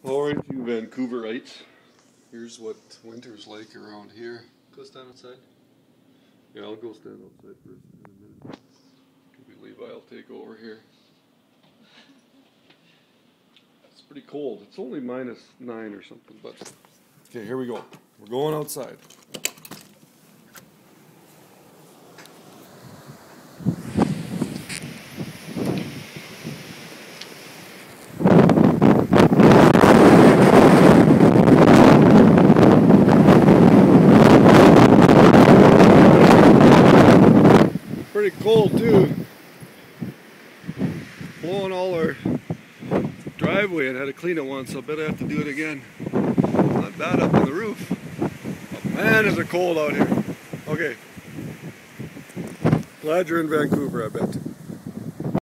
Alright, you Vancouverites. Here's what winter's like around here. Go stand outside. Yeah, I'll go stand outside for a minute. Maybe Levi'll take over here. It's pretty cold. It's only -9 or something, but... Okay, here we go. We're going outside. Pretty cold too. Blowing all our driveway and had to clean it once. I bet I have to do it again. Not bad up on the roof. But man, is it cold out here. Okay. Glad you're in Vancouver, I bet.